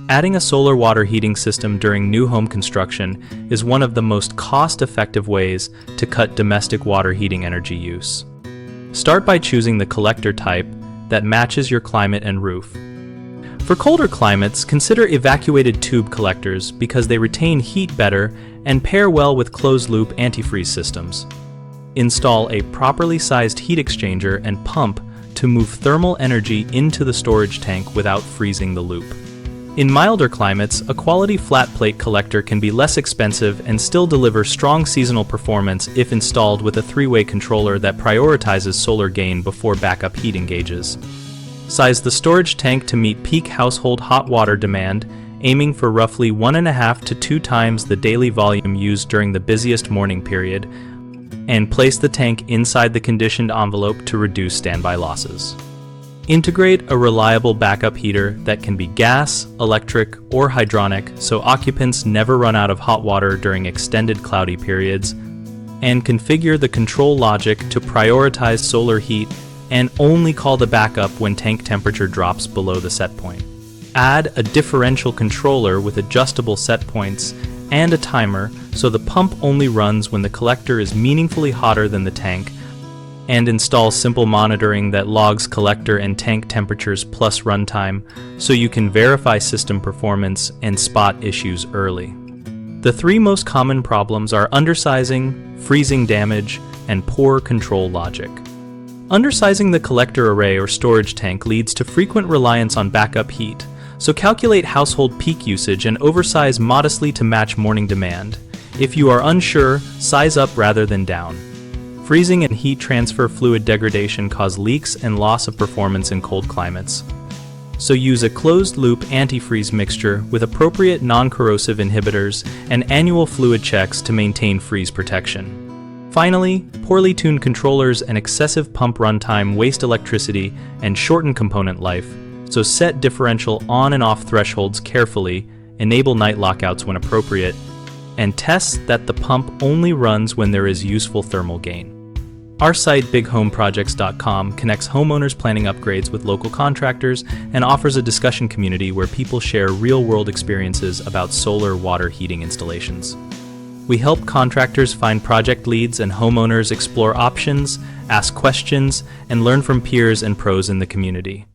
Adding a solar water heating system during new home construction is one of the most cost-effective ways to cut domestic water heating energy use. Start by choosing the collector type that matches your climate and roof. For colder climates, consider evacuated tube collectors because they retain heat better and pair well with closed-loop antifreeze systems. Install a properly sized heat exchanger and pump to move thermal energy into the storage tank without freezing the loop. In milder climates, a quality flat plate collector can be less expensive and still deliver strong seasonal performance if installed with a three-way controller that prioritizes solar gain before backup heat engages. Size the storage tank to meet peak household hot water demand, aiming for roughly 1.5 to 2 times the daily volume used during the busiest morning period, and place the tank inside the conditioned envelope to reduce standby losses. Integrate a reliable backup heater that can be gas, electric, or hydronic so occupants never run out of hot water during extended cloudy periods, and configure the control logic to prioritize solar heat and only call the backup when tank temperature drops below the set point. Add a differential controller with adjustable set points and a timer so the pump only runs when the collector is meaningfully hotter than the tank, and install simple monitoring that logs collector and tank temperatures plus runtime so you can verify system performance and spot issues early. The 3 most common problems are undersizing, freezing damage, and poor control logic. Undersizing the collector array or storage tank leads to frequent reliance on backup heat, so calculate household peak usage and oversize modestly to match morning demand. If you are unsure, size up rather than down. Freezing and heat transfer fluid degradation cause leaks and loss of performance in cold climates. So use a closed-loop antifreeze mixture with appropriate non-corrosive inhibitors and annual fluid checks to maintain freeze protection. Finally, poorly tuned controllers and excessive pump runtime waste electricity and shorten component life, so set differential on and off thresholds carefully, enable night lockouts when appropriate, and test that the pump only runs when there is useful thermal gain. Our site, bighomeprojects.com, connects homeowners planning upgrades with local contractors and offers a discussion community where people share real-world experiences about solar water heating installations. We help contractors find project leads and homeowners explore options, ask questions, and learn from peers and pros in the community.